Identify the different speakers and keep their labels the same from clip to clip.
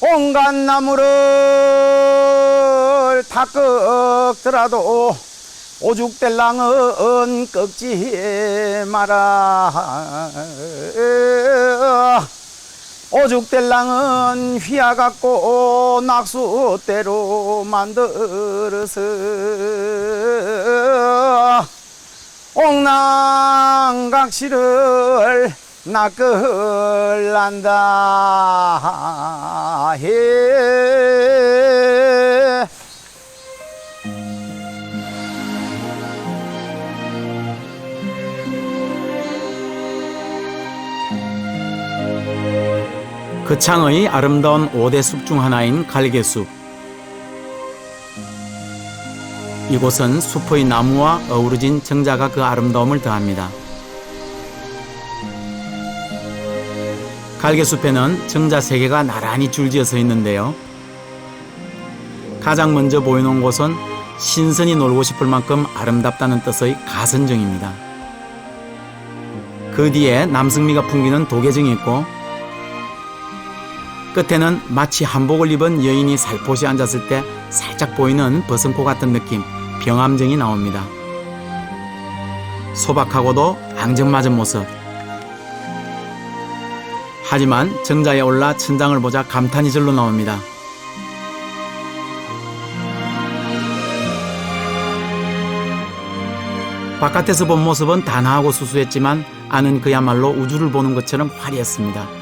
Speaker 1: 온갖 나무를 다 꺾더라도 오죽달랑은 꺾지 마라. 오죽달랑은 휘어갖고 낙수대로 만들어서 옥랑각시를 낚을란다 해.
Speaker 2: 거창의 아름다운 5대 숲 중 하나인 갈개숲. 이곳은 숲의 나무와 어우러진 정자가 그 아름다움을 더합니다. 갈개숲에는 정자 3개가 나란히 줄지어 서 있는데요. 가장 먼저 보이는 곳은 신선히 놀고 싶을 만큼 아름답다는 뜻의 가선정입니다. 그 뒤에 남승미가 풍기는 도계정이 있고, 끝에는 마치 한복을 입은 여인이 살포시 앉았을 때 살짝 보이는 버선코 같은 느낌, 병암정이 나옵니다. 소박하고도 앙증맞은 모습. 하지만 정자에 올라 천장을 보자 감탄이 절로 나옵니다. 바깥에서 본 모습은 단아하고 수수했지만 안은 그야말로 우주를 보는 것처럼 화려했습니다.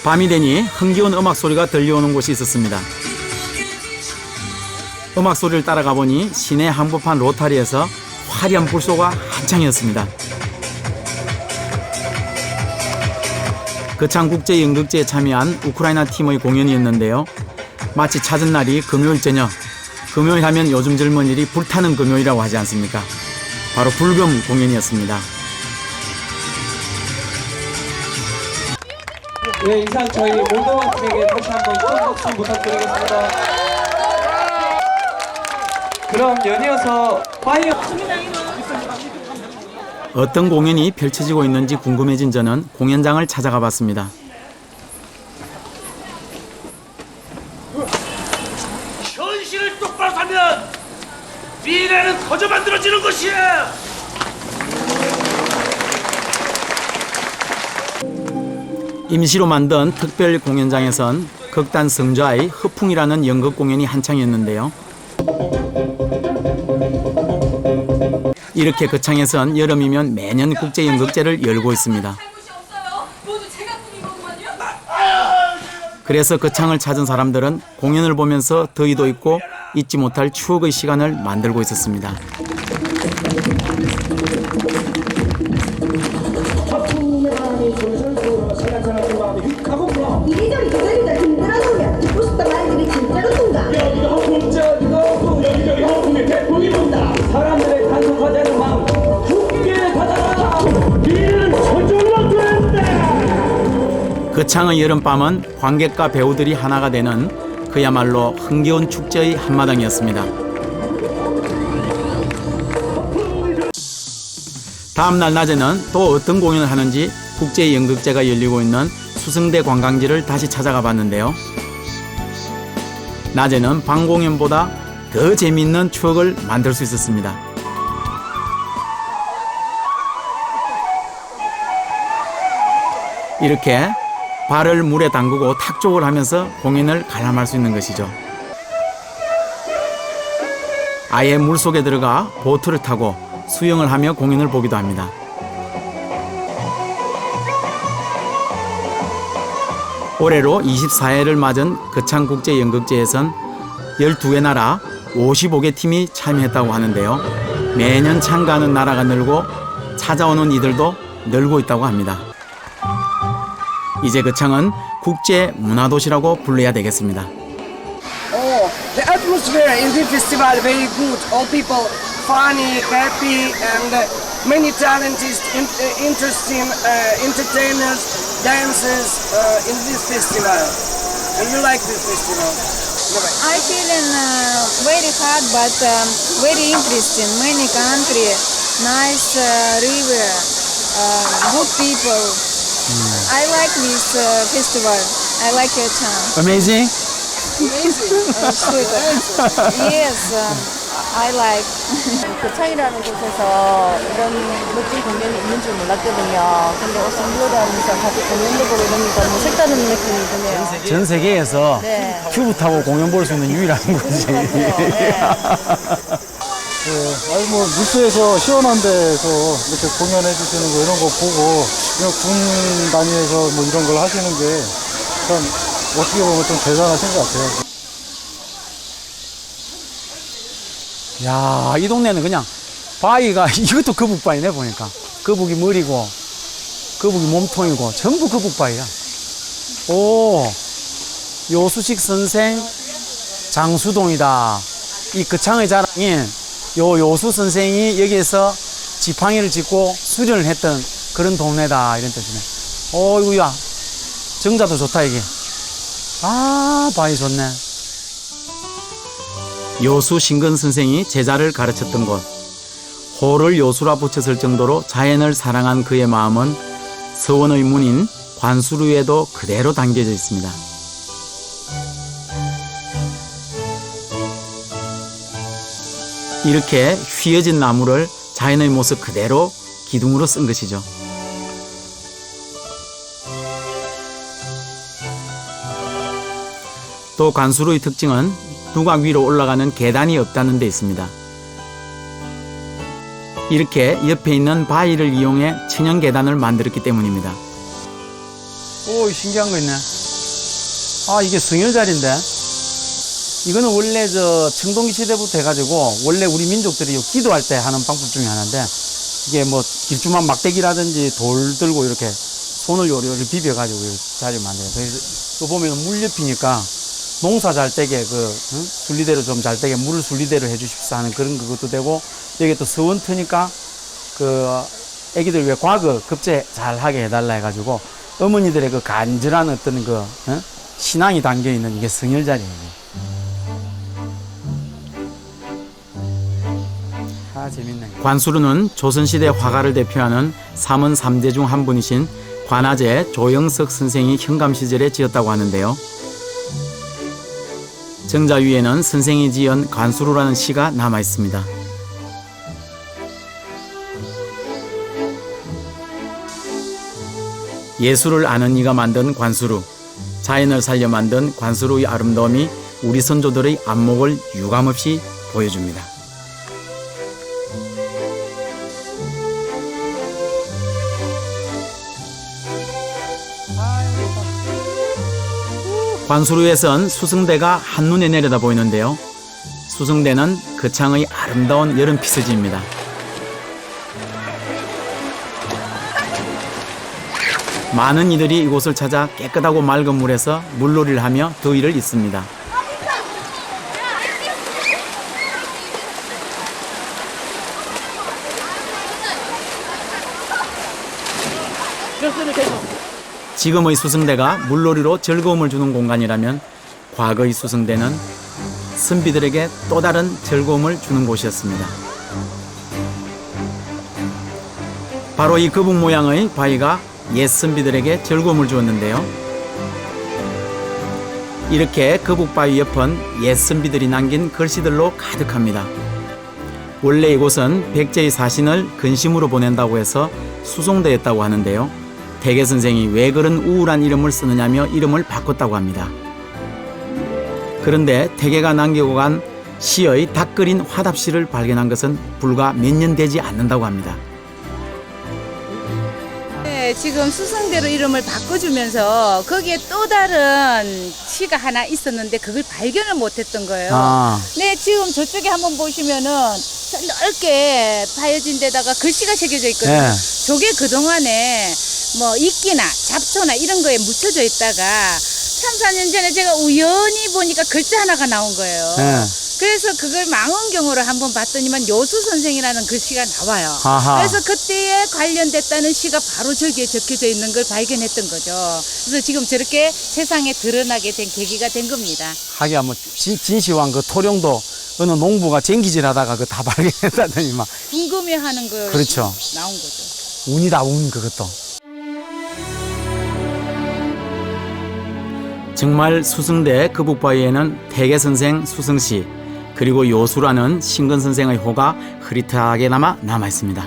Speaker 2: 밤이 되니 흥겨운 음악 소리가 들려오는 곳이 있었습니다. 음악 소리를 따라가 보니 시내 한복판 로타리에서 화려한 불쇼가 한창이었습니다. 거창국제연극제에 참여한 우크라이나 팀의 공연이었는데요. 마치 찾은 날이 금요일 저녁, 금요일 하면 요즘 젊은이들이 불타는 금요일이라고 하지 않습니까? 바로 불금 공연이었습니다.
Speaker 3: 네, 이상 저희 몰도바 팀에게 다시 한번 큰 박수 부탁드리겠습니다. 그럼 연이어서 파이어.
Speaker 2: 어떤 공연이 펼쳐지고 있는지 궁금해진 저는 공연장을 찾아가 봤습니다.
Speaker 4: 현실을 똑바로 살면 미래는 거저 만들어지는 것이야.
Speaker 2: 임시로 만든 특별 공연장에선 극단 성좌의 허풍이라는 연극 공연이 한창이었는데요. 이렇게 거창에선 여름이면 매년 국제연극제를 열고 있습니다. 그래서 거창을 찾은 사람들은 공연을 보면서 더위도 잊고 잊지 못할 추억의 시간을 만들고 있었습니다.
Speaker 5: 이리저리 기다리다 힘들어서면 듣고 싶다 말들이 진짜로 통과.
Speaker 3: 여기가 허풍이죠. 여기가 허풍. 여기저기 허풍의 태풍이 분다. 사람들의 단속하자는 마음 굳게 받아라. 이는 저절로 된다.
Speaker 2: 거창의 여름밤은 관객과 배우들이 하나가 되는 그야말로 흥겨운 축제의 한마당이었습니다. 다음날 낮에는 또 어떤 공연을 하는지 국제연극제가 열리고 있는 수성대 관광지를 다시 찾아가 봤는데요. 낮에는 방 공연보다 더 재미있는 추억을 만들 수 있었습니다. 이렇게 발을 물에 담그고 탁족을 하면서 공연을 관람할 수 있는 것이죠. 아예 물속에 들어가 보트를 타고 수영을 하며 공연을 보기도 합니다. 올해로 24회를 맞은 거창국제연극제에선 12개 나라 55개 팀이 참여했다고 하는데요. 매년 참가하는 나라가 늘고 찾아오는 이들도 늘고 있다고 합니다. 이제 거창은 국제 문화도시라고 불러야 되겠습니다.
Speaker 6: Oh, the atmosphere in this festival very good. All people funny, happy, and many talented, interesting entertainers, dancers in this festival. And you like this festival?
Speaker 5: I feeling very hard but very interesting. Many country, nice river, good people. I like this festival. I like your town.
Speaker 2: Amazing.
Speaker 5: Yes, I like.
Speaker 7: 고창이라는 곳에서 이런 멋진 공연이 있는 줄 몰랐거든요. 근데 옷을 입어다니면서 같이 공연도 보고 이러니까 뭐 색다른 느낌이 드네요.
Speaker 1: 전 세계에서
Speaker 7: 네.
Speaker 1: 튜브 타고 공연 볼 수 있는 유일한 곳이.
Speaker 8: 아니 뭐 뉴스에서 시원한 데서 이렇게 공연해 주시는 거 이런 거 보고 이런 군 단위에서 뭐 이런 걸 하시는 게 참 어떻게 보면 좀 대단하신 것 같아요.
Speaker 1: 야, 이 동네는 그냥 바위가 이것도 거북바위네 보니까. 거북이 머리고 거북이 몸통이고 전부 거북바위야. 오, 요수식 선생 장수동이다. 이 거창의 자랑인 요수 선생이 여기에서 지팡이를 짚고 수련을 했던 그런 동네다 이런 뜻이네. 어이구야, 정자도 좋다 이게. 아, 바위 좋네.
Speaker 2: 요수 신근 선생이 제자를 가르쳤던 곳. 호를 요수라 붙였을 정도로 자연을 사랑한 그의 마음은 서원의 문인 관수루에도 그대로 담겨져 있습니다. 이렇게 휘어진 나무를 자연의 모습 그대로 기둥으로 쓴 것이죠. 또 관수루의 특징은 누각 위로 올라가는 계단이 없다는 데 있습니다. 이렇게 옆에 있는 바위를 이용해 천연 계단을 만들었기 때문입니다.
Speaker 1: 오, 신기한 거 있네. 아, 이게 성열자리인데. 이거는 원래 청동기 시대부터 해가지고 원래 우리 민족들이 기도할 때 하는 방법 중에 하나인데, 이게 뭐 길쭉한 막대기라든지 돌 들고 이렇게 손을 요리요리 비벼가지고 자리를 만들어요. 그래서 또 보면 물 옆이니까 농사 잘 되게 순리대로 좀 잘 되게 물을 순리대로 해주십사 하는 그런 그것도 되고, 여기 또 서원터니까 애기들 왜 과거 급제 잘 하게 해달라 해가지고 어머니들의 그 간절한 어떤 신앙이 담겨 있는 이게 성열자리예요. 아, 재밌네.
Speaker 2: 관수루는 조선시대 화가를 대표하는 삼원 3대 중 한 분이신 관아제 조영석 선생이 현감 시절에 지었다고 하는데요. 정자 위에는 선생이 지은 관수루라는 시가 남아 있습니다. 예술을 아는 이가 만든 관수루, 자연을 살려 만든 관수루의 아름다움이 우리 선조들의 안목을 유감없이 보여줍니다. 관수루에선 수승대가 한눈에 내려다 보이는데요. 수승대는 거창의 아름다운 여름 피서지입니다. 많은 이들이 이곳을 찾아 깨끗하고 맑은 물에서 물놀이를 하며 더위를 잊습니다. 지금의 수승대가 물놀이로 즐거움을 주는 공간이라면 과거의 수승대는 선비들에게 또 다른 즐거움을 주는 곳이었습니다. 바로 이 거북 모양의 바위가 옛 선비들에게 즐거움을 주었는데요. 이렇게 거북바위 옆은 옛 선비들이 남긴 글씨들로 가득합니다. 원래 이곳은 백제의 사신을 근심으로 보낸다고 해서 수송대였다고 하는데요. 태계 선생이 왜 그런 우울한 이름을 쓰느냐며 이름을 바꿨다고 합니다. 그런데 태계가 남기고 간 시의 닭그린 화답시를 발견한 것은 불과 몇 년 되지 않는다고 합니다.
Speaker 9: 네, 지금 수성대로 이름을 바꿔주면서 거기에 또 다른 시가 하나 있었는데 그걸 발견을 못했던 거예요. 네, 지금 저쪽에 한번 보시면은 넓게 파여진 데다가 글씨가 새겨져 있거든요.
Speaker 1: 네.
Speaker 9: 저게 그동안에 뭐 이끼나 잡초나 이런 거에 묻혀져 있다가 3, 4년 전에 제가 우연히 보니까 글자 하나가 나온 거예요.
Speaker 1: 네.
Speaker 9: 그래서 그걸 망원경으로 한번 봤더니만 요수 선생이라는 글씨가 나와요.
Speaker 1: 아하.
Speaker 9: 그래서 그때에 관련됐다는 시가 바로 저기에 적혀져 있는 걸 발견했던 거죠. 그래서 지금 저렇게 세상에 드러나게 된 계기가 된 겁니다.
Speaker 1: 하기야 뭐 진시황 그 토룡도 어느 농부가 쟁기질하다가 그 다 발견했다더니 막
Speaker 9: 궁금해하는 거
Speaker 1: 그렇죠.
Speaker 9: 나온 거죠.
Speaker 1: 운이다 운 그것도.
Speaker 2: 정말 수승대 거북바위에는 태계선생 수승씨 그리고 요수라는 신근선생의 호가 흐릿하게나마 남아있습니다.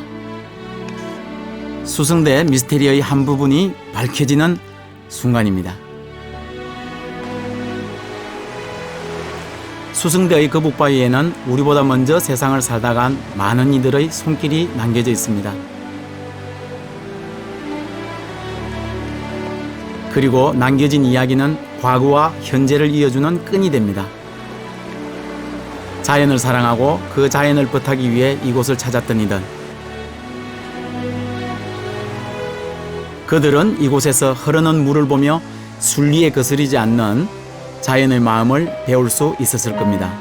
Speaker 2: 수승대 미스테리의 한 부분이 밝혀지는 순간입니다. 수승대의 거북바위에는 우리보다 먼저 세상을 살다 간 많은 이들의 손길이 남겨져 있습니다. 그리고 남겨진 이야기는 과거와 현재를 이어주는 끈이 됩니다. 자연을 사랑하고 그 자연을 뜻하기 위해 이곳을 찾았던 이들. 그들은 이곳에서 흐르는 물을 보며 순리에 거스르지 않는 자연의 마음을 배울 수 있었을 겁니다.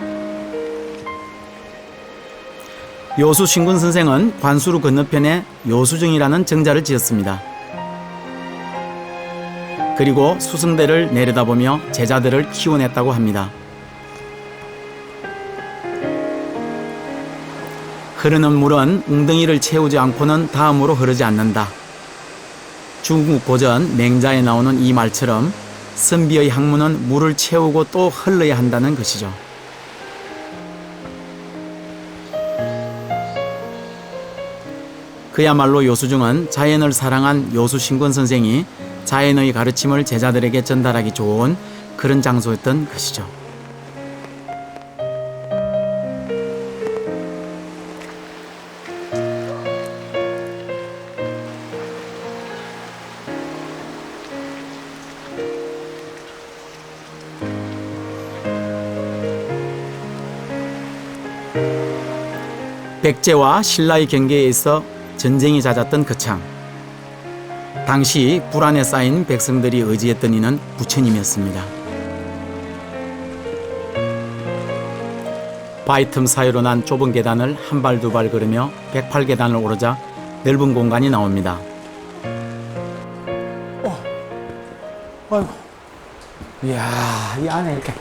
Speaker 2: 요수 신군 선생은 관수루 건너편에 요수정이라는 정자를 지었습니다. 그리고 수승대를 내려다보며 제자들을 키워냈다고 합니다. 흐르는 물은 웅덩이를 채우지 않고는 다음으로 흐르지 않는다. 중국 고전 맹자에 나오는 이 말처럼 선비의 학문은 물을 채우고 또 흘러야 한다는 것이죠. 그야말로 요수중은 자연을 사랑한 요수신권 선생이 자연의 가르침을 제자들에게 전달하기 좋은 그런 장소였던 것이죠. 백제와 신라의 경계에 있어 전쟁이 잦았던 거창. 당시 불안에 쌓인 백성들이 의지했던 이는 부처님이었습니다. 바위 틈 사이로 난 좁은 계단을 한 발 두 발 걸으며 108계단을 오르자 넓은 공간이 나옵니다.
Speaker 1: 아이고. 이야, 이 안에 이렇게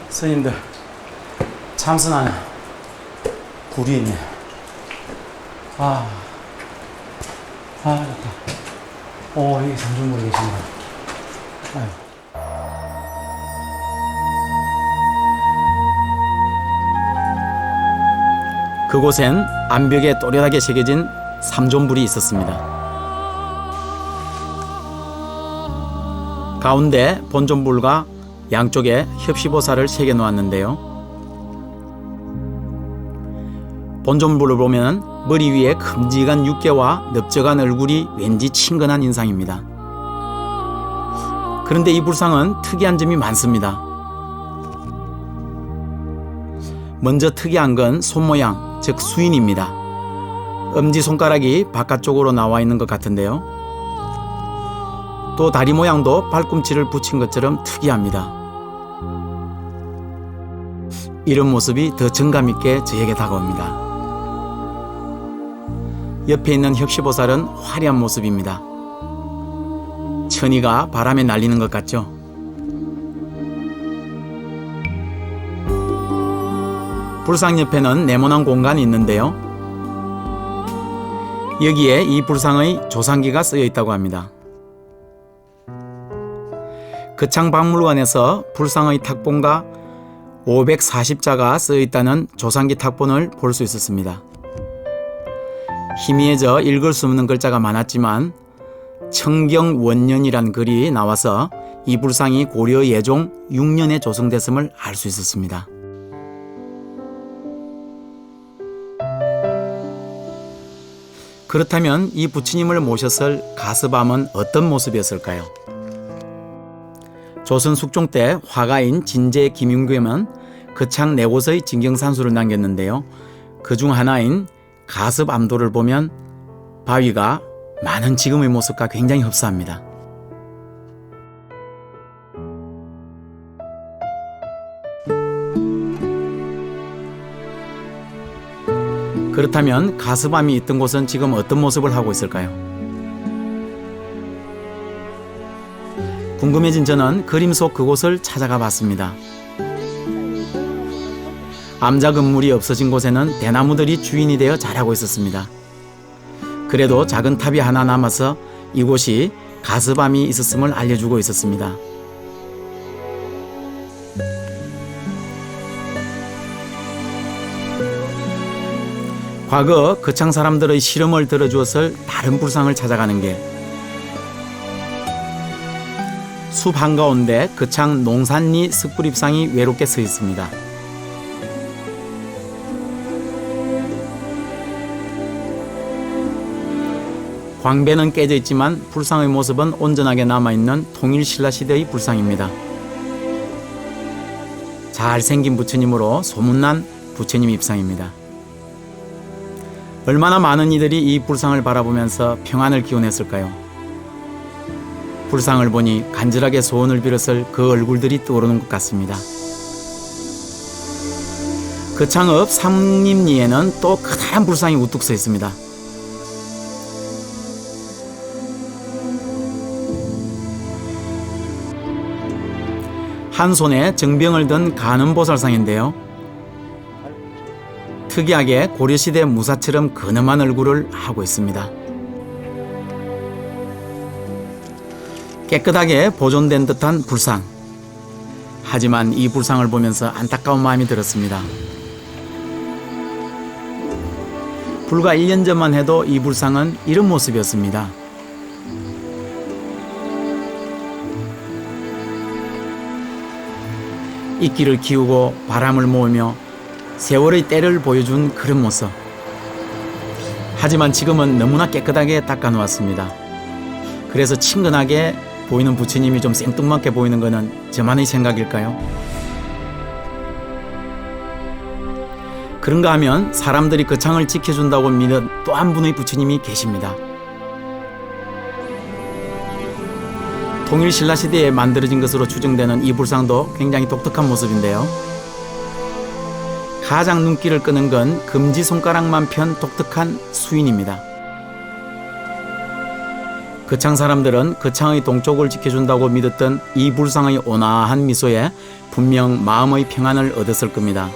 Speaker 1: 스님들 참선하는 굴이 있네. 좋다. 여기 장중물이 계십니다. 아유.
Speaker 2: 그곳엔 암벽에 또렷하게 새겨진 삼존불이 있었습니다. 가운데 본존불과 양쪽에 협시보살을 새겨 놓았는데요. 본존불을 보면 머리 위에 큼직한 육개와 넓적한 얼굴이 왠지 친근한 인상입니다. 그런데 이 불상은 특이한 점이 많습니다. 먼저 특이한 건 손모양, 즉 수인입니다. 엄지손가락이 바깥쪽으로 나와 있는 것 같은데요. 또 다리 모양도 발꿈치를 붙인 것처럼 특이합니다. 이런 모습이 더 정감 있게 저에게 다가옵니다. 옆에 있는 혁시보살은 화려한 모습입니다. 천이가 바람에 날리는 것 같죠? 불상 옆에는 네모난 공간이 있는데요. 여기에 이 불상의 조상기가 쓰여 있다고 합니다. 거창박물관에서 불상의 탁본과 540자가 쓰여 있다는 조상기 탁본을 볼 수 있었습니다. 희미해져 읽을 수 없는 글자가 많았지만 청경원년이란 글이 나와서 이 불상이 고려 예종 6년에 조성됐음을 알 수 있었습니다. 그렇다면 이 부처님을 모셨을 가스밤은 어떤 모습이었을까요? 조선 숙종 때 화가인 진제 김윤겸은 거창 4곳의 진경산수를 남겼는데요. 그중 하나인 가습암도를 보면 바위가 많은 지금의 모습과 굉장히 흡사합니다. 그렇다면 가스밤이 있던 곳은 지금 어떤 모습을 하고 있을까요? 궁금해진 저는 그림 속 그곳을 찾아가 봤습니다. 암자 건물이 없어진 곳에는 대나무들이 주인이 되어 자라고 있었습니다. 그래도 작은 탑이 하나 남아서 이곳이 가스밤이 있었음을 알려주고 있었습니다. 과거 거창 사람들의 시름을 들어주었을 다른 불상을 찾아가는 게 숲 한가운데 거창 농산리 숯불입상이 외롭게 서 있습니다. 광배는 깨져 있지만 불상의 모습은 온전하게 남아있는 통일신라시대의 불상입니다. 잘생긴 부처님으로 소문난 부처님 입상입니다. 얼마나 많은 이들이 이 불상을 바라보면서 평안을 기원했을까요? 불상을 보니 간절하게 소원을 빌었을 그 얼굴들이 떠오르는 것 같습니다. 거창읍 삼림리에는 또 커다란 불상이 우뚝 서 있습니다. 한 손에 정병을 든 간음보살상인데요. 특이하게 고려시대 무사처럼 근엄한 얼굴을 하고 있습니다. 깨끗하게 보존된 듯한 불상. 하지만 이 불상을 보면서 안타까운 마음이 들었습니다. 불과 1년 전만 해도 이 불상은 이런 모습이었습니다. 이끼를 키우고 바람을 모으며 세월의 때를 보여준 그런 모습. 하지만 지금은 너무나 깨끗하게 닦아놓았습니다. 그래서 친근하게 보이는 부처님이 좀 생뚱맞게 보이는 것은 저만의 생각일까요? 그런가 하면 사람들이 거창을 지켜준다고 믿는 또 한 분의 부처님이 계십니다. 통일신라시대에 만들어진 것으로 추정되는 이 불상도 굉장히 독특한 모습인데요. 가장 눈길을 끄는 건 검지손가락만 편 독특한 수인입니다. 거창 사람들은 거창의 동쪽을 지켜준다고 믿었던 이 불상의 온화한 미소에 분명 마음의 평안을 얻었을 겁니다.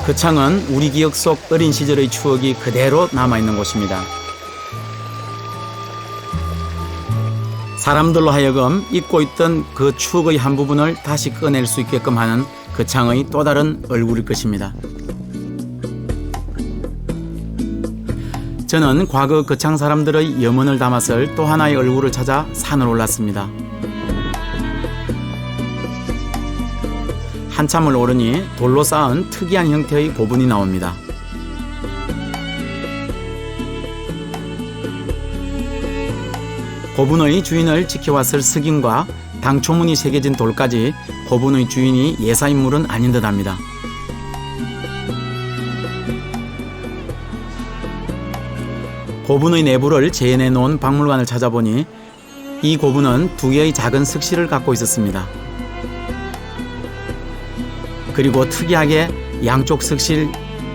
Speaker 2: 거창은 우리 기억 속 어린 시절의 추억이 그대로 남아있는 곳입니다. 사람들로 하여금 잊고 있던 그 추억의 한 부분을 다시 꺼낼 수 있게끔 하는 거창의 또 다른 얼굴일 것입니다. 저는 과거 거창 사람들의 염원을 담았을 또 하나의 얼굴을 찾아 산을 올랐습니다. 한참을 오르니 돌로 쌓은 특이한 형태의 고분이 나옵니다. 고분의 주인을 지켜왔을 석인과 당초문이 새겨진 돌까지 고분의 주인이 예사인물은 아닌 듯합니다. 고분의 내부를 재현해 놓은 박물관을 찾아보니 이 고분은 두 개의 작은 석실을 갖고 있었습니다. 그리고 특이하게 양쪽 석실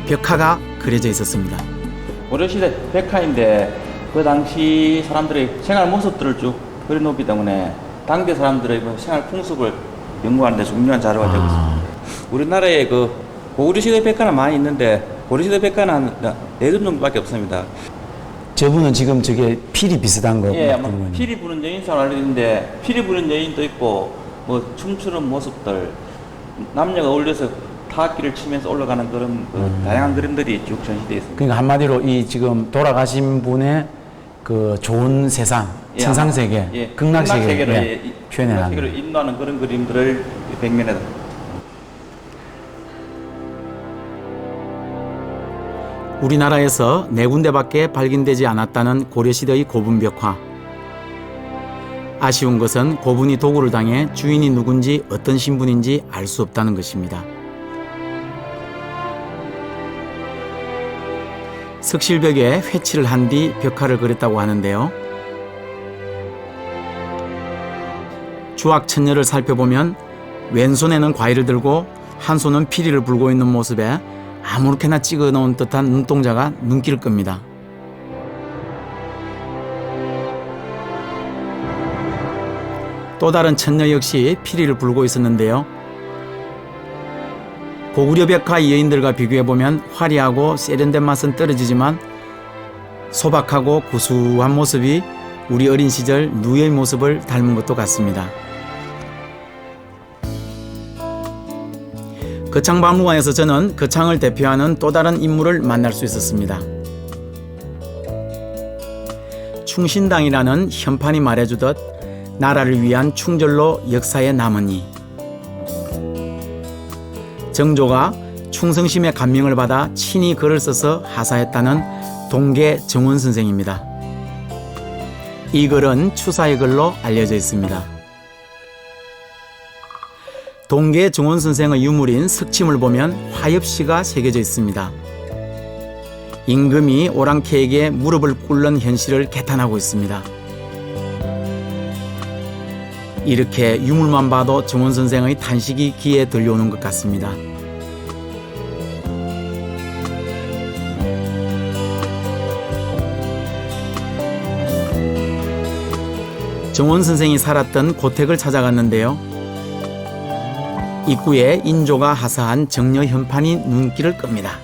Speaker 2: 벽화가 그려져 있었습니다.
Speaker 10: 고려시대 벽화인데 그 당시 사람들의 생활 모습들을 쭉 그려놓기 때문에 당대 사람들의 생활 풍습을 연구하는 데 중요한 자료가 되고 있습니다. 우리나라에 고구려시대 벽화는 많이 있는데 고려시대 벽화는 한 4점 정도밖에 없습니다.
Speaker 1: 저분은 지금 저게 피리 비슷한 거.
Speaker 10: 예, 아마 피리 부는 여인상 알려있는데 피리 부는 여인도 있고 뭐 춤추는 모습들 남녀가 어울려서 타악기를 치면서 올라가는 그런 그 다양한 그림들이 쭉 전시되어 있습니다.
Speaker 1: 그러니까 한마디로 이 지금 돌아가신 분의 그 좋은 세상,
Speaker 10: 예,
Speaker 1: 천상세계,
Speaker 10: 예,
Speaker 1: 극락세계를
Speaker 10: 예,
Speaker 1: 표현하는.
Speaker 10: 극락세계를 인도하는 그런 그림들을 벽면에
Speaker 2: 우리나라에서 4군데밖에 발견되지 않았다는 고려시대의 고분벽화. 아쉬운 것은 고분이 도구를 당해 주인이 누군지 어떤 신분인지 알 수 없다는 것입니다. 석실벽에 회치를 한 뒤 벽화를 그렸다고 하는데요. 주악천녀를 살펴보면 왼손에는 과일을 들고 한 손은 피리를 불고 있는 모습에 아무렇게나 찍어 놓은 듯한 눈동자가 눈길을 끕니다. 또 다른 천녀 역시 피리를 불고 있었는데요. 고구려 벽화 여인들과 비교해보면 화려하고 세련된 맛은 떨어지지만 소박하고 구수한 모습이 우리 어린 시절 누이의 모습을 닮은 것도 같습니다. 거창박물관에서 저는 거창을 대표하는 또 다른 인물을 만날 수 있었습니다. 충신당이라는 현판이 말해주듯 나라를 위한 충절로 역사에 남은 이. 정조가 충성심의 감명을 받아 친히 글을 써서 하사했다는 동계 정원 선생입니다. 이 글은 추사의 글로 알려져 있습니다. 동계 정원 선생의 유물인 석침을 보면 화엽시가 새겨져 있습니다. 임금이 오랑캐에게 무릎을 꿇는 현실을 개탄하고 있습니다. 이렇게 유물만 봐도 정원 선생의 탄식이 귀에 들려오는 것 같습니다. 정원 선생이 살았던 고택을 찾아갔는데요. 입구에 인조가 하사한 정려 현판이 눈길을 끕니다.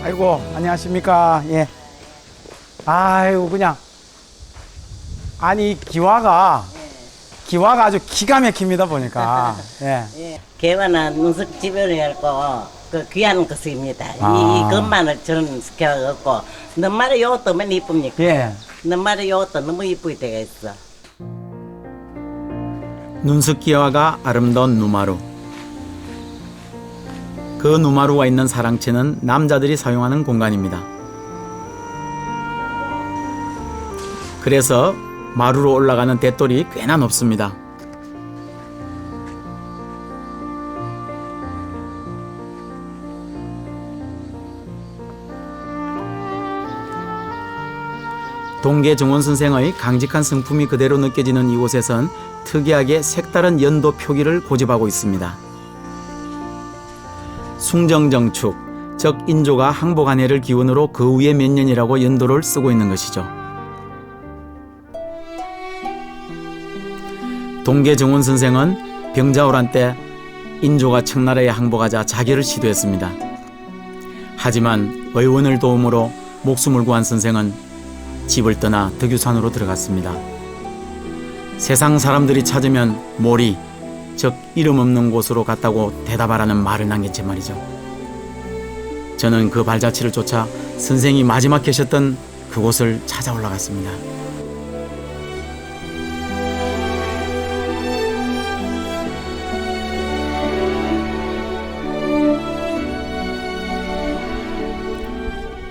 Speaker 1: 아이고, 안녕하십니까. 예. 아이고, 그냥. 아니, 기와가 아주 기가 막힙니다, 보니까. 예.
Speaker 11: 예. 개화나 눈석 지변이었고, 그 귀한 것입니다.
Speaker 1: 아.
Speaker 11: 이 것만을 저는 시켜갖고, 너말이 요것도 맨 이쁩니까?
Speaker 1: 예.
Speaker 11: 너말이 요것도 너무 이쁘게 되어 있어.
Speaker 2: 눈석기와가 아름다운 누마루. 그 누마루가 있는 사랑채는 남자들이 사용하는 공간입니다. 그래서 마루로 올라가는 대돌이 꽤나 높습니다. 동계 정원 선생의 강직한 성품이 그대로 느껴지는 이곳에선 특이하게 색다른 연도 표기를 고집하고 있습니다. 숭정정축, 즉 인조가 항복한 해를 기원으로 그 후에 몇 년이라고 연도를 쓰고 있는 것이죠. 동계 정원 선생은 병자호란 때 인조가 청나라에 항복하자 자결을 시도했습니다. 하지만 의원을 도움으로 목숨을 구한 선생은 집을 떠나 덕유산으로 들어갔습니다. 세상 사람들이 찾으면 모리, 즉 이름 없는 곳으로 갔다고 대답하라는 말을 남겼지 말이죠. 저는 그 발자취를 쫓아 선생이 마지막 계셨던 그곳을 찾아 올라갔습니다.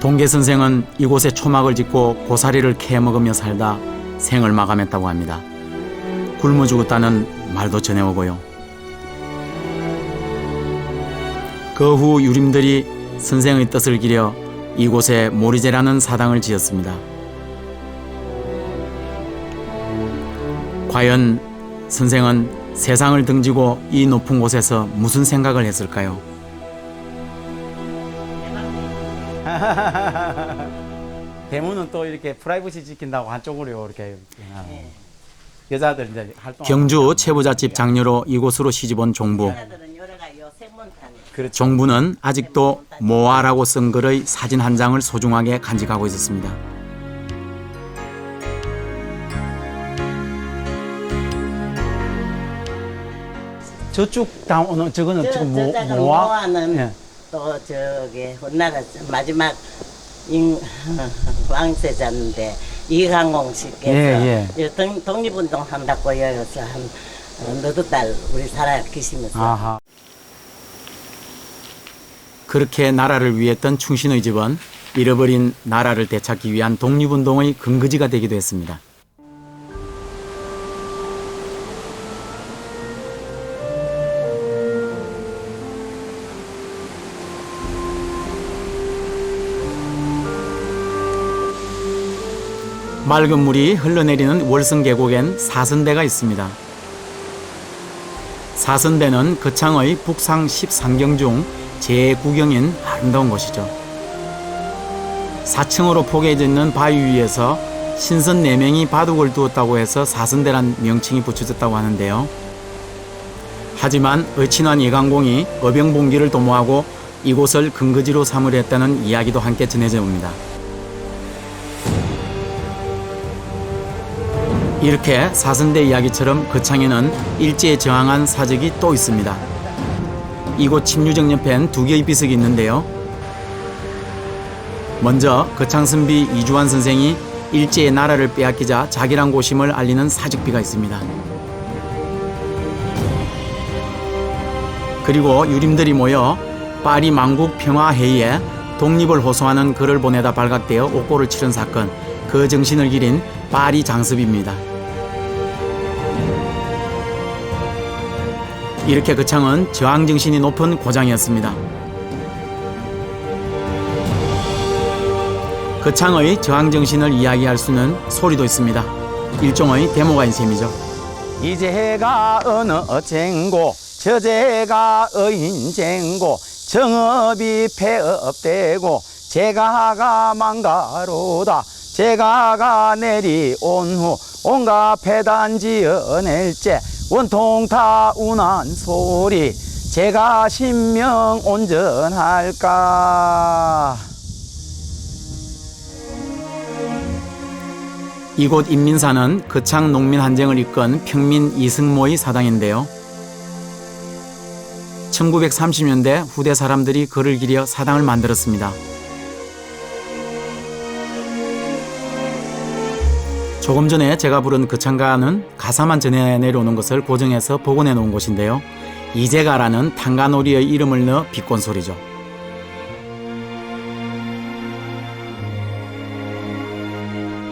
Speaker 2: 동계 선생은 이곳에 초막을 짓고 고사리를 캐 먹으며 살다 생을 마감했다고 합니다. 굶어 죽었다는 말도 전해오고요. 그 후 유림들이 선생의 뜻을 기려 이곳에 모리제라는 사당을 지었습니다. 과연 선생은 세상을 등지고 이 높은 곳에서 무슨 생각을 했을까요?
Speaker 1: 대문은 또 이렇게 프라이버시 지킨다고 한쪽으로 이렇게 여자들 이제 활동.
Speaker 2: 경주 채부잣집 장녀로 이곳으로 시집온 종부.
Speaker 11: 여자들은 요래가 요 생물
Speaker 2: 정부는 아직도 모아라고 쓴 글의 사진 한 장을 소중하게 간직하고 있었습니다.
Speaker 1: 저쪽 다오는 저거는 지금
Speaker 11: 저자가
Speaker 1: 모아?
Speaker 11: 모아는
Speaker 1: 예.
Speaker 11: 또 저기 우리나라 마지막 왕세자인데 이항공 씨께서
Speaker 1: 예,
Speaker 11: 독립운동 한다고 여기서 한 너댓 달 우리 살아 계시면서
Speaker 1: 아하.
Speaker 2: 그렇게 나라를 위했던 충신의 집은 잃어버린 나라를 되찾기 위한 독립운동의 근거지가 되기도 했습니다. 맑은 물이 흘러내리는 월성 계곡엔 사선대가 있습니다. 사선대는 거창의 북상 13경 중 제9경인 아름다운 곳이죠. 4층으로 포개져 있는 바위 위에서 신선 4명이 바둑을 두었다고 해서 사선대란 명칭이 붙여졌다고 하는데요. 하지만 의친환 예강공이 어병봉기를 도모하고 이곳을 근거지로 삼으려 했다는 이야기도 함께 전해져 옵니다. 이렇게 사선대 이야기처럼 거창에는 일제에 저항한 사적이 또 있습니다. 이곳 침류정 옆엔 2개의 비석이 있는데요. 먼저 거창선비 이주환 선생이 일제의 나라를 빼앗기자 자기랑 고심을 알리는 사직비가 있습니다. 그리고 유림들이 모여 파리 만국 평화회의에 독립을 호소하는 글을 보내다 발각되어 옥고를 치른 사건, 그 정신을 기린 파리 장습입니다. 이렇게 거창은 저항정신이 높은 고장이었습니다. 거창의 저항정신을 이야기할 수 있는 소리도 있습니다. 일종의 데모가인 셈이죠.
Speaker 1: 이제가 어느 쟁고 저제가 의인쟁고 정업이 폐업되고 제가가 망가로다 제가가 내리온 후 온갖 폐단 지어낼제 원통 다 운한 소리 제가 신명 온전할까.
Speaker 2: 이곳 인민사는 거창 농민 한쟁을 이끈 평민 이승모의 사당인데요. 1930년대 후대 사람들이 글을 기려 사당을 만들었습니다. 조금 전에 제가 부른 거창가는 가사만 전해 내려오는 것을 고정해서 복원해 놓은 곳인데요. 이제가라는 탄가놀이의 이름을 넣어 비꼰 소리죠.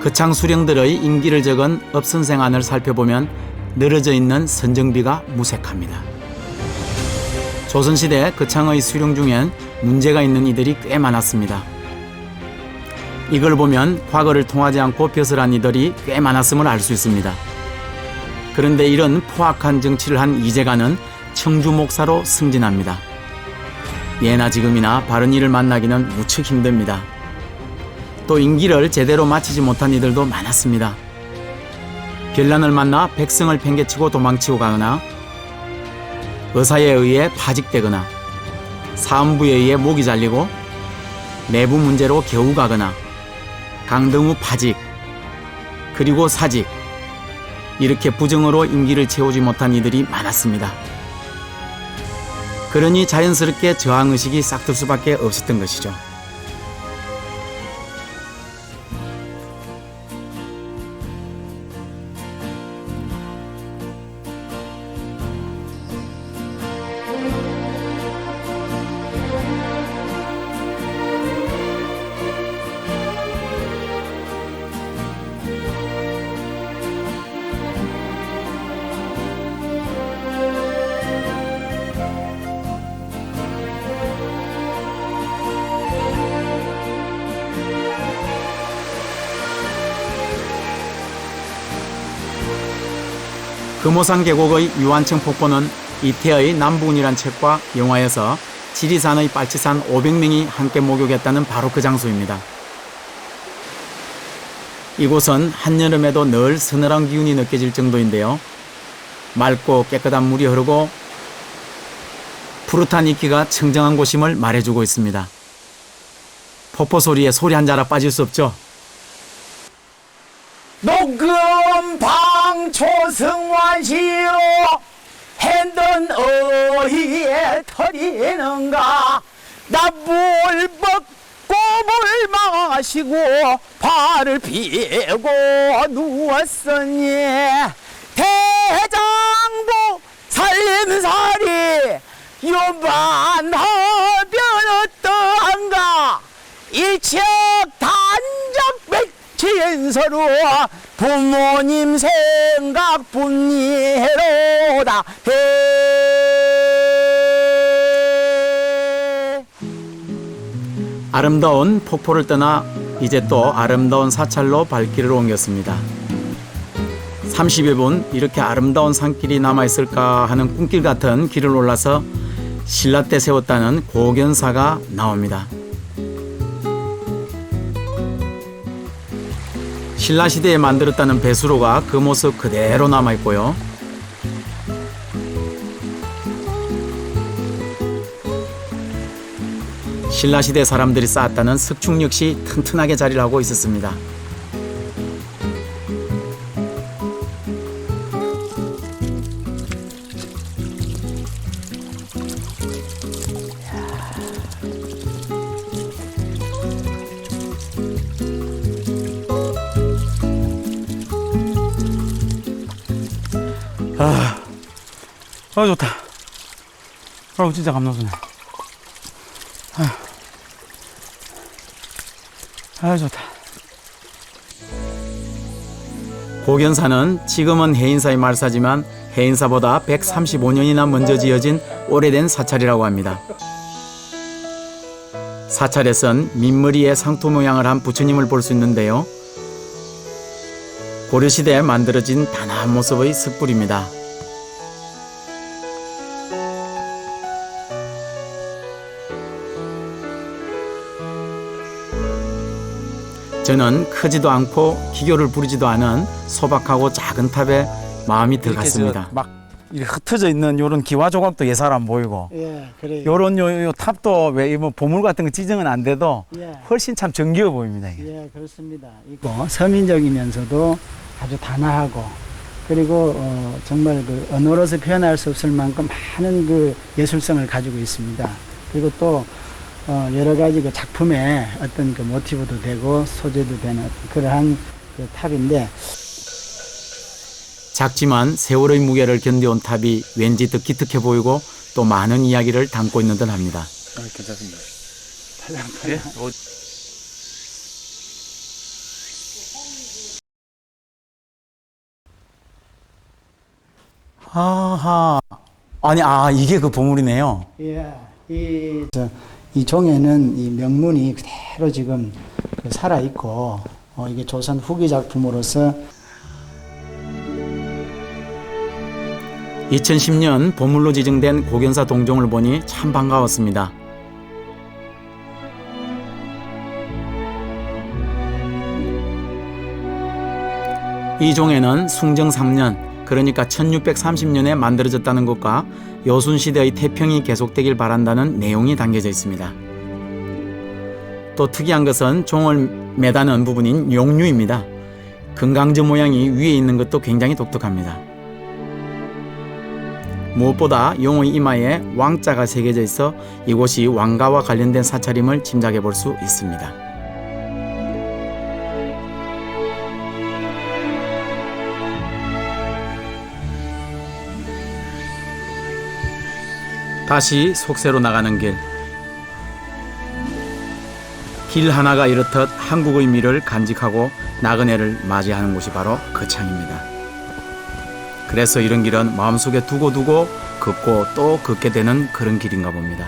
Speaker 2: 거창 수령들의 임기를 적은 업선생안을 살펴보면 늘어져 있는 선정비가 무색합니다. 조선시대 거창의 수령 중엔 문제가 있는 이들이 꽤 많았습니다. 이걸 보면 과거를 통하지 않고 벼슬한 이들이 꽤 많았음을 알 수 있습니다. 그런데 이런 포악한 정치를 한 이제가는 청주 목사로 승진합니다. 예나 지금이나 바른 일을 만나기는 무척 힘듭니다. 또 임기를 제대로 마치지 못한 이들도 많았습니다. 별난을 만나 백성을 팽개치고 도망치고 가거나 의사에 의해 파직되거나 사헌부에 의해 목이 잘리고 내부 문제로 겨우 가거나 강등 후 파직, 그리고 사직, 이렇게 부정으로 임기를 채우지 못한 이들이 많았습니다. 그러니 자연스럽게 저항의식이 싹들 수밖에 없었던 것이죠. 금오산 계곡의 유한청 폭포는 이태의 남부운이란 책과 영화에서 지리산의 빨치산 500명이 함께 목욕했다는 바로 그 장소입니다. 이곳은 한여름에도 늘 서늘한 기운이 느껴질 정도인데요. 맑고 깨끗한 물이 흐르고 푸릇한 이끼가 청정한 곳임을 말해주고 있습니다. 폭포 소리에 소리 한 자락 빠질 수 없죠.
Speaker 1: 녹음 방초승환시로 핸던 어휘에 터리는가 나물 먹고 물 마시고 발을 피고 누웠으니 대장부 살림살이 요만하면 어떠한가 일척 단적 백치인서로 부모님 생각뿐이로다
Speaker 2: 아름다운 폭포를 떠나 이제 또 아름다운 사찰로 발길을 옮겼습니다. 30여 분 이렇게 아름다운 산길이 남아있을까 하는 꿈길 같은 길을 올라서 신라 때 세웠다는 고견사가 나옵니다. 신라 시대에 만들었다는 배수로가 그 모습 그대로 남아있고요. 신라 시대 사람들이 쌓았다는 석축 역시 튼튼하게 자리를 하고 있었습니다.
Speaker 1: 좋다. 진짜 감동스네. 좋다.
Speaker 2: 고견사는 지금은 해인사의 말사지만 해인사보다 135년이나 먼저 지어진 오래된 사찰이라고 합니다. 사찰에 선 민머리에 상토 모양을 한 부처님을 볼 수 있는데요. 고려시대에 만들어진 단아한 모습의 석불입니다. 저는 크지도 않고 기교를 부리지도 않은 소박하고 작은 탑에 마음이 들어갔습니다.
Speaker 1: 막 이렇게 흩어져 있는 요런 기와 조각도 예사로 안 보이고,
Speaker 6: 예, 그래요.
Speaker 1: 요런 요 탑도 왜 뭐 보물 같은 거 지정은 안 돼도
Speaker 6: 예.
Speaker 1: 훨씬 참 정겨워 보입니다. 이게.
Speaker 6: 예, 그렇습니다. 이거 서민적이면서도 아주 단아하고 그리고 정말 그 언어로서 표현할 수 없을 만큼 많은 그 예술성을 가지고 있습니다. 그리고 또 여러 가지 그 작품의 어떤 그 모티브도 되고 소재도 되는 그러한 그 탑인데
Speaker 2: 작지만 세월의 무게를 견뎌온 탑이 왠지 더 기특해 보이고 또 많은 이야기를 담고 있는 듯 합니다.
Speaker 1: 괜찮습니다.
Speaker 10: 예?
Speaker 1: 아하. 아니, 이게 그 보물이네요.
Speaker 6: 예, 이 종에는 이 명문이 그대로 지금 살아 있고 이게 조선 후기 작품으로서
Speaker 2: 2010년 보물로 지정된 고견사 동종을 보니 참 반가웠습니다. 이 종에는 숭정 3년, 그러니까 1630년에 만들어졌다는 것과 여순시대의 태평이 계속되길 바란다는 내용이 담겨져 있습니다. 또 특이한 것은 종을 매다는 부분인 용류입니다. 금강저 모양이 위에 있는 것도 굉장히 독특합니다. 무엇보다 용의 이마에 왕자가 새겨져 있어 이곳이 왕가와 관련된 사찰임을 짐작해 볼 수 있습니다. 다시 속세로 나가는 길. 길 하나가 이렇듯 한국의 미를 간직하고 나그네를 맞이하는 곳이 바로 거창입니다. 그래서 이런 길은 마음속에 두고 걷고 또 걷게 되는 그런 길인가 봅니다.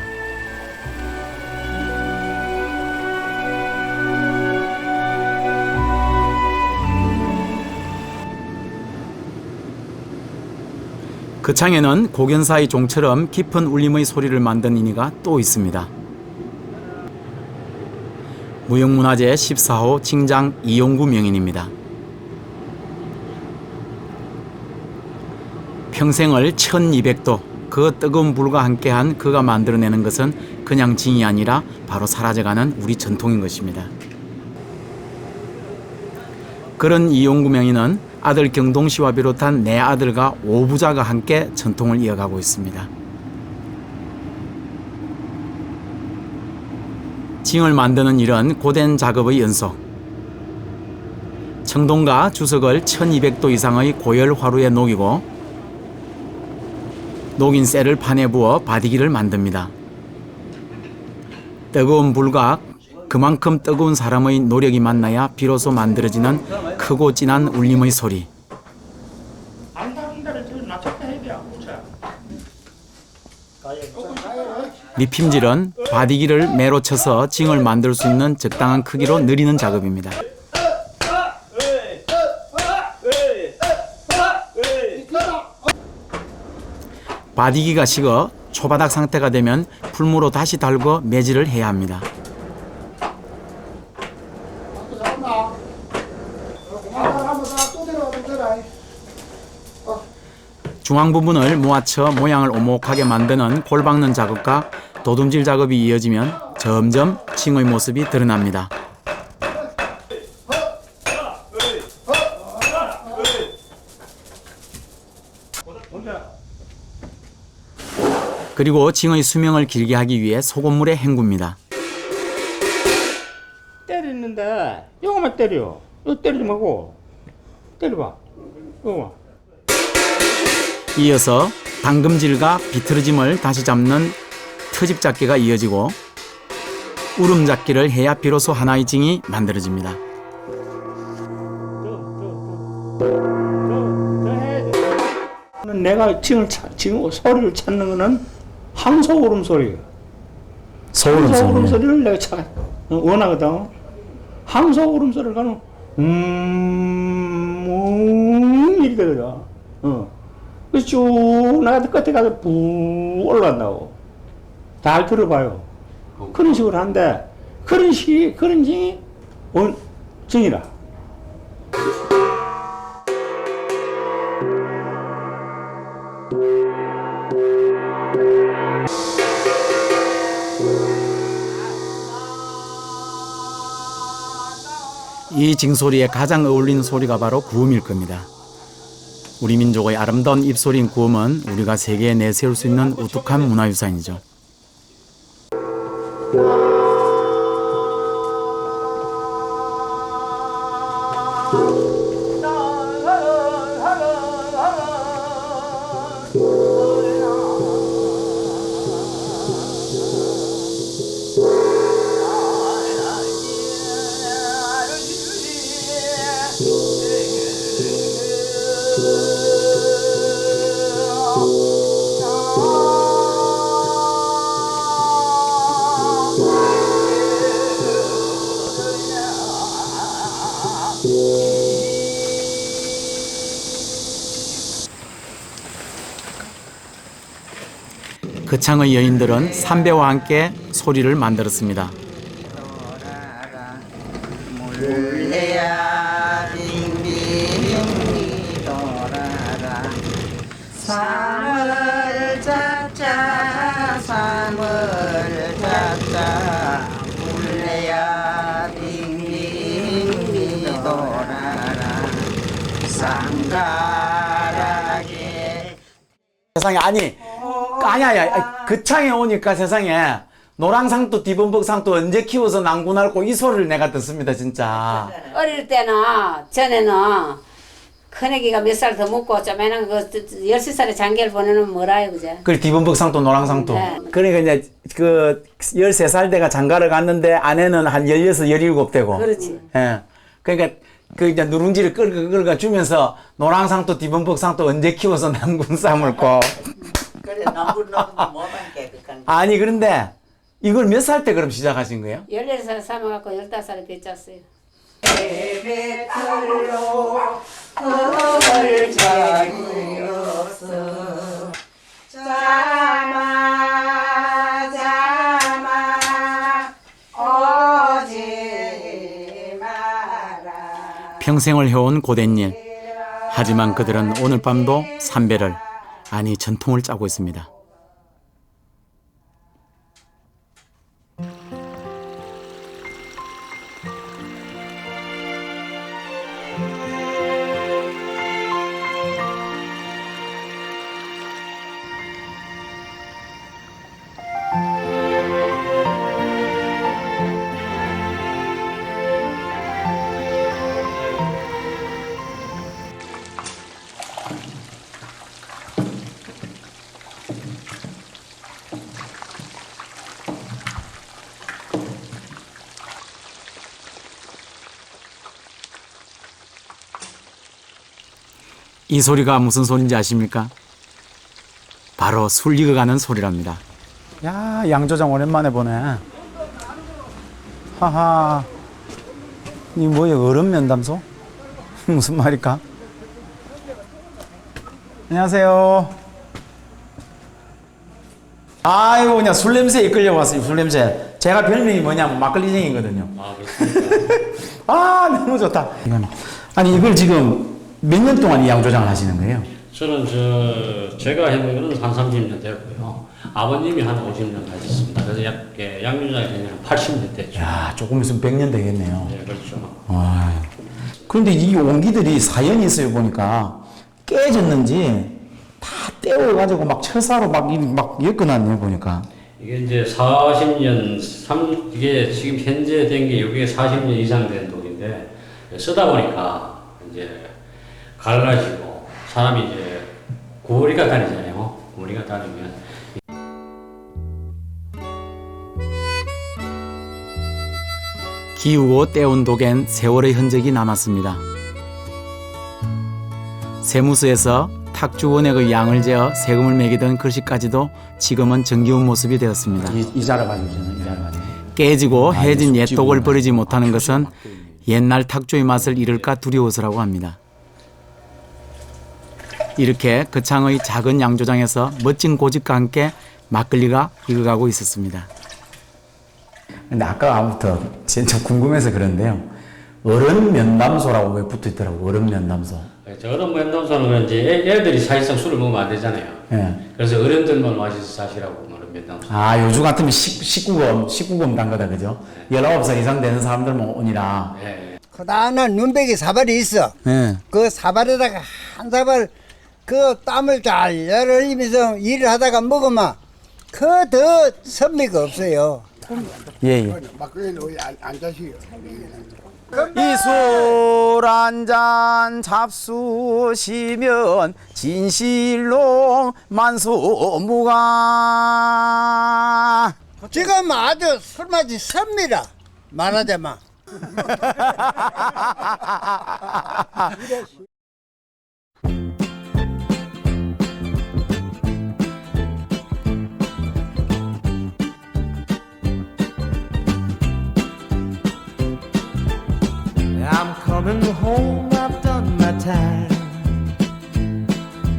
Speaker 2: 거창에는 고견사의 종처럼 깊은 울림의 소리를 만든 인이가 또 있습니다. 무형문화재 14호 칭장 이용구 명인입니다. 평생을 1200도 그 뜨거운 불과 함께한 그가 만들어내는 것은 그냥 징이 아니라 바로 사라져가는 우리 전통인 것입니다. 그런 이용구 명인은 아들 경동 씨와 비롯한 네 아들과 5부자가 함께 전통을 이어가고 있습니다. 징을 만드는 일은 고된 작업의 연속. 청동과 주석을 1200도 이상의 고열 화루에 녹이고 녹인 쇠를 판에 부어 바디기를 만듭니다. 뜨거운 불과 그만큼 뜨거운 사람의 노력이 만나야 비로소 만들어지는 크고 진한 울림의 소리. 밑힘질은 바디기를 매로 쳐서 징을 만들 수 있는 적당한 크기로 늘리는 작업입니다. 바디기가 식어 초바닥 상태가 되면 풀무로 다시 달고 매질을 해야 합니다. 중앙 부분을 모아쳐 모양을 오목하게 만드는 골 박는 작업과 도둠질 작업이 이어지면 점점 징의 모습이 드러납니다. 그리고 징의 수명을 길게 하기 위해 소금물에 헹굽니다.
Speaker 12: 때리는데 요거만 때려. 이거 때리지 말고 때려봐. 요거만.
Speaker 2: 이어서 당금질과 비틀어짐을 다시 잡는 트집 잡기가 이어지고 우름 잡기를 해야 비로소 하나의 징이 만들어집니다.
Speaker 12: 내가 지금 소리를 찾는 거는 항소울음 소리예요. 항소울음 소리를 내가 원하거든. 항소울음 소리를 가는 이렇게 되거든. 그래서 쭉 나가다 끝에 가서 부 올라간다고. 잘 들어봐요. 그런 식으로 하는데 그런 징이 징이라.
Speaker 2: 이 징소리에 가장 어울리는 소리가 바로 구음일 겁니다. 우리 민족의 아름다운 입소리인 구음은 우리가 세계에 내세울 수 있는 우뚝한 문화유산이죠. 거창의 여인들은 삼배와 함께 소리를 만들었습니다.
Speaker 13: 삼을 잡자 삼을 잡자 물레야 빙빙 돌아라 쌍가락에
Speaker 1: 세상에 아니 거창에 오니까 세상에 노랑상도 뒤범벅상도 언제 키워서 난군할고 이 소리를 내가 듣습니다 진짜.
Speaker 14: 어릴 때는 전에는 큰애기가 몇 살 더 먹고 쪼매난 그 13살에 장계를 보내는 뭐라요 그죠?
Speaker 1: 그 뒤범벅상도 노랑상도. 네. 그러니까 이제 그 13살 때가 장가를 갔는데 아내는 한 16, 17 되고.
Speaker 14: 그렇지.
Speaker 1: 예. 그러니까 그 이제 누룽지를 끌고 주면서 노랑상도 뒤범벅상도 언제 키워서 난군 삼을고.
Speaker 11: 그래 너무 뭐만 깨끗한.
Speaker 1: 아니 그런데 이걸 몇 살 때 그럼 시작하신 거예요?
Speaker 14: 14살 삼아갖고 15살에 되쳤어요.
Speaker 13: 베베털로 헐 자기였어 자마 오지 마라.
Speaker 2: 평생을 해온 고된 일. 하지만 그들은 오늘 밤도 삼배를 아니 전통을 짜고 있습니다. 이 소리가 무슨 소리인지 아십니까? 바로 술 익어가는 소리랍니다. 야, 양조장 오랜만에 보네. 하하. 이 뭐야, 얼음 면담소? 무슨 말일까? 안녕하세요. 아이고, 그냥 술 냄새에 이끌려 왔어요, 술 냄새. 제가 별명이 뭐냐면 막걸리쟁이거든요.
Speaker 15: 아, 그렇습니까?
Speaker 2: 아, 너무 좋다. 아니, 이걸 지금 몇 년 동안 이 양조장을 하시는 거예요?
Speaker 15: 저는 제가 해본 거는 한 30년 됐고요. 아버님이 한 50년 하셨습니다. 그래서 양조장이 되면 80년 됐죠.
Speaker 2: 야, 조금 있으면 100년 되겠네요.
Speaker 15: 네, 그렇죠.
Speaker 2: 와. 그런데 이 옹기들이 사연이 있어요, 보니까. 깨졌는지 다 떼어가지고 막 철사로 막 엮어놨네요, 보니까.
Speaker 15: 이게 이제 40년, 이게 지금 현재 된 게 여기에 40년 이상 된 독인데, 쓰다 보니까 이제 갈라지고, 사람이 이제 구리가 다니잖아요. 구리가 다니면.
Speaker 2: 기우고 떼온 독엔 세월의 흔적이 남았습니다. 세무서에서 탁주원액의 양을 재어 세금을 매기던 글씨까지도 지금은 정겨운 모습이 되었습니다.
Speaker 1: 이자를 가지고 저는 이자를 가지고.
Speaker 2: 깨지고 해진 옛독을 버리지 못하는 것은 옛날 탁조의 맛을 잃을까 두려워서라고 합니다. 이렇게 거창의 작은 양조장에서 멋진 고집과 함께 막걸리가 익어가고 있었습니다. 근데 아까부터 진짜 궁금해서 그런데요. 얼음 면담소라고 왜 붙어 있더라고, 얼음 면담소.
Speaker 15: 저 얼음 면담소는 그런지 애들이 사실상 술을 먹으면 안 되잖아요.
Speaker 2: 예.
Speaker 15: 그래서 어른들만 마셔서 사시라고 얼음 면담소.
Speaker 2: 아, 요즘 같으면 19검 단 거다, 그죠? 19살 이상 되는 사람들만 오니라.
Speaker 16: 그다음에 눈백이 사발이 있어.
Speaker 2: 예.
Speaker 16: 그 사발에다가 한 사발 그 땀을 잘 흘리면서 일을 하다가 먹으면 그 더 선미가 없어요.
Speaker 2: 예, 예.
Speaker 16: 막걸리는 왜 안 자시요?
Speaker 2: 이 술 한잔 잡수시면 진실로 만수무가.
Speaker 16: 지금 아주 술맛이 섭니다. 말하자면.
Speaker 17: I'm coming home, I've done my time.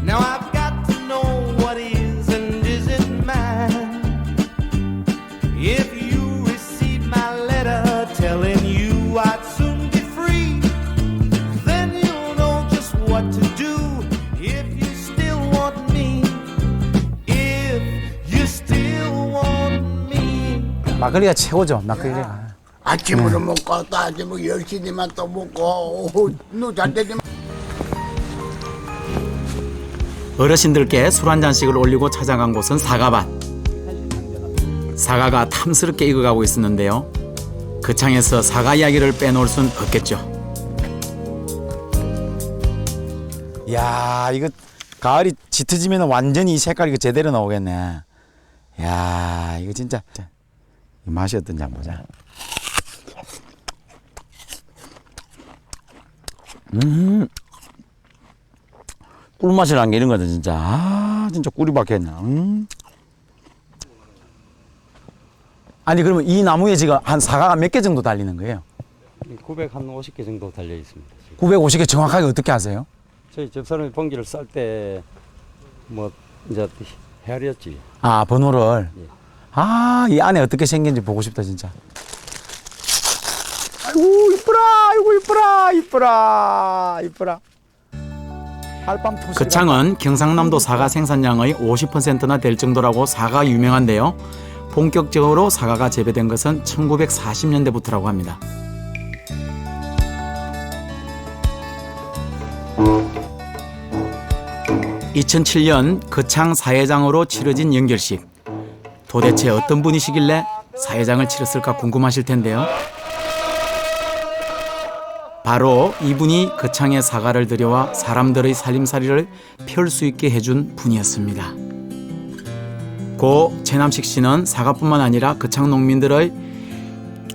Speaker 17: Now I've got to know what is and isn't mine. If you receive my letter telling you I'd soon be free, then you'll know just what to do if you still want me. If you still want me.
Speaker 2: 막걸리가 최고죠, 막걸리가.
Speaker 18: 아침으로 먹고 또 아침에 10시 되면 또 먹고 잘 되지만
Speaker 2: 어르신들께 술 한 잔씩을 올리고 찾아간 곳은 사과밭. 사과가 탐스럽게 익어가고 있었는데요. 그 창에서 사과 이야기를 빼놓을 순 없겠죠. 야, 이거 가을이 짙어지면 완전히 이 색깔이 제대로 나오겠네. 야, 이거 진짜 맛이 어떤지 한번 보자. 꿀맛이 난 게 이런 거다, 진짜. 아, 진짜 꿀이 박혔네. 아니, 그러면 이 나무에 지금 한 사과가 몇 개 정도 달리는 거예요?
Speaker 19: 950개 정도 달려 있습니다.
Speaker 2: 950개 정확하게 어떻게 아세요?
Speaker 19: 저희 집사람이 봉지를 쌀 때 뭐 이제 헤아렸지.
Speaker 2: 아, 번호를. 예. 아, 이 안에 어떻게 생긴지 보고 싶다, 진짜. 아이고, 이쁘라, 아이고, 이쁘라, 이쁘라, 이쁘라. 그 창은 경상남도 사과 생산량의 50%나 될 정도라고 사과가 유명한데요. 본격적으로 사과가 재배된 것은 1940년대부터라고 합니다. (2007년) 거창 사회장으로 치러진 연결식. 도대체 어떤 분이시길래 사회장을 치렀을까 궁금하실 텐데요. 바로 이분이 거창에 사과를 들여와 사람들의 살림살이를 펼 수 있게 해준 분이었습니다. 고 최남식 씨는 사과뿐만 아니라 거창 농민들의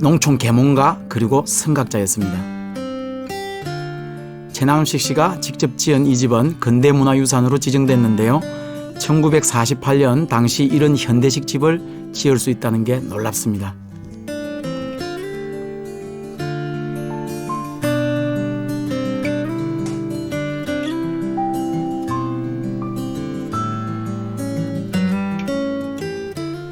Speaker 2: 농촌 계몽가 그리고 선각자였습니다. 최남식 씨가 직접 지은 이 집은 근대문화유산으로 지정됐는데요. 1948년 당시 이런 현대식 집을 지을 수 있다는 게 놀랍습니다.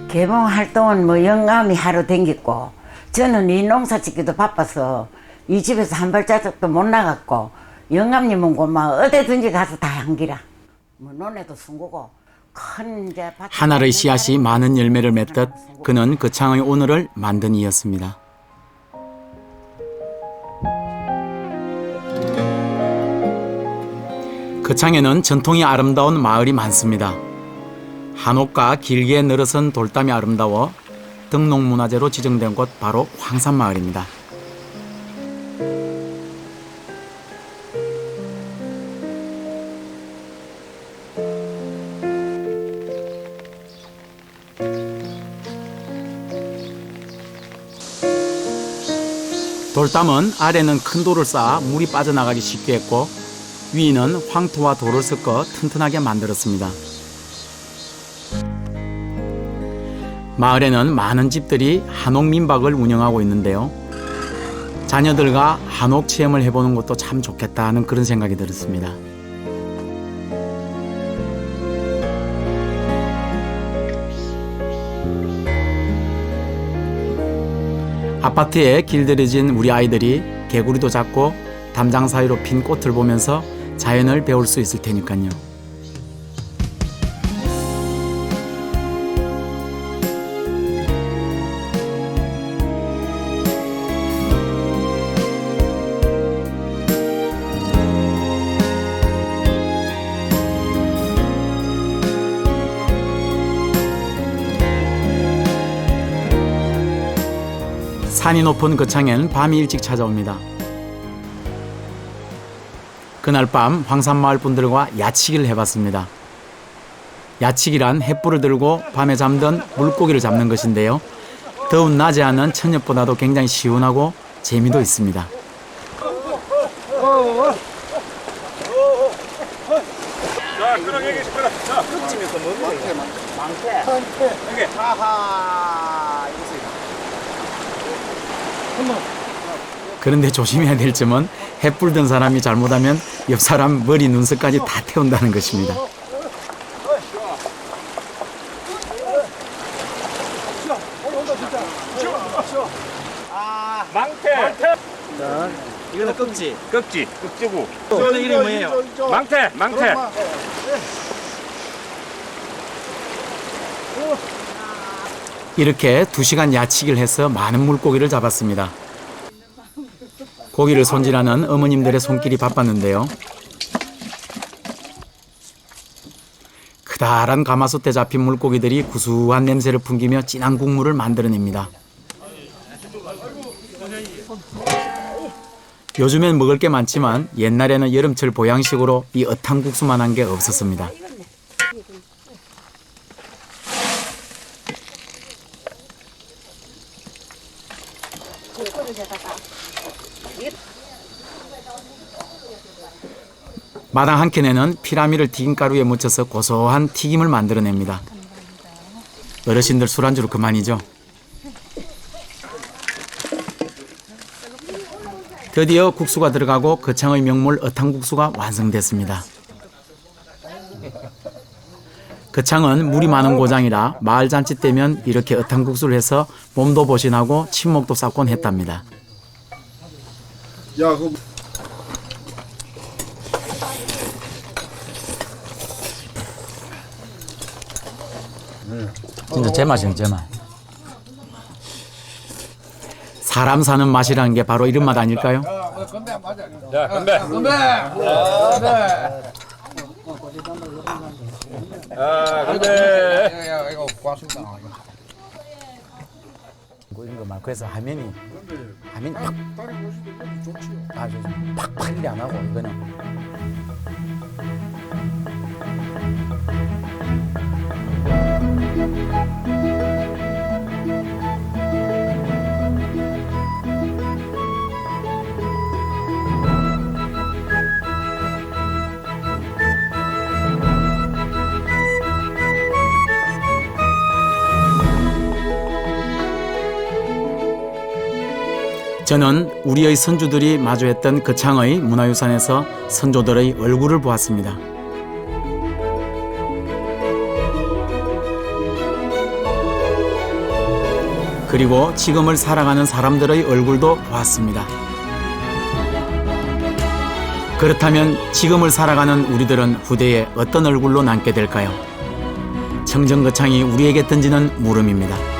Speaker 11: 개봉 활동은 뭐 영감이 하루 댕겼고 저는 이 농사 짓기도 바빠서 이 집에서 한 발자국도 못 나갔고 영감님은 고마 어디든지 가서 다 한기라 뭐 논에도 숨고고 큰 이제
Speaker 2: 하나의 씨앗이 많은 열매를 맺듯 그는 거창의 오늘을 만든 이였습니다. 거창에는 전통이 아름다운 마을이 많습니다. 한옥과 길게 늘어선 돌담이 아름다워 등록문화재로 지정된 곳 바로 황산마을입니다. 돌담은 아래는 큰 돌을 쌓아 물이 빠져나가기 쉽게 했고 위는 황토와 돌을 섞어 튼튼하게 만들었습니다. 마을에는 많은 집들이 한옥 민박을 운영하고 있는데요. 자녀들과 한옥 체험을 해보는 것도 참 좋겠다는 그런 생각이 들었습니다. 아파트에 길들여진 우리 아이들이 개구리도 잡고 담장 사이로 핀 꽃을 보면서 자연을 배울 수 있을 테니까요. 산이 높은 거창엔 밤이 일찍 찾아옵니다. 그날 밤 황산마을 분들과 야치기를 해봤습니다. 야치기란 횃불을 들고 밤에 잠든 물고기를 잡는 것인데요. 더운 낮에 하는 천엽보다도 굉장히 시원하고 재미도 있습니다.
Speaker 4: 자, 그럼 여기 시끄러. 자, 흑집에서 먹는 망태. 여기. 하하.
Speaker 2: 그런데 조심해야 될 점은 횃불 든 사람이 잘못하면 옆 사람 머리 눈썹까지 다 태운다는 것입니다.
Speaker 4: 망태.
Speaker 10: 자, 이거는 꺽지.
Speaker 4: 꺽지고.
Speaker 10: 이거는 이름이 뭐예요?
Speaker 4: 망태.
Speaker 2: 이렇게 2시간 야치기를 해서 많은 물고기를 잡았습니다. 고기를 손질하는 어머님들의 손길이 바빴는데요. 크다란 가마솥에 잡힌 물고기들이 구수한 냄새를 풍기며 진한 국물을 만들어냅니다. 요즘엔 먹을 게 많지만 옛날에는 여름철 보양식으로 이 어탕국수만한 게 없었습니다. 마당 한켠에는 피라미를 튀김가루에 묻혀서 고소한 튀김을 만들어냅니다. 어르신들 술안주로 그만이죠. 드디어 국수가 들어가고 거창의 명물 어탕국수가 완성됐습니다. 거창은 물이 많은 고장이라 마을 잔치 때면 이렇게 어탕국수를 해서 몸도 보신하고 친목도 쌓곤 했답니다.
Speaker 8: 야, 그
Speaker 2: 진짜 제맛이네, 제맛. 사람 사는 맛이라는 게 바로 이런 맛 아닐까요?
Speaker 4: 자, 건배.
Speaker 18: 이거 고맙습니다.
Speaker 2: 이런 거 많고 해서 화면이 팍 아주 팍팍 이리 안 하고 이거는 저는 우리의 선주들이 마주했던 거창의 문화유산에서 선조들의 얼굴을 보았습니다. 그리고 지금을 살아가는 사람들의 얼굴도 보았습니다. 그렇다면 지금을 살아가는 우리들은 후대에 어떤 얼굴로 남게 될까요? 청정거창이 우리에게 던지는 물음입니다.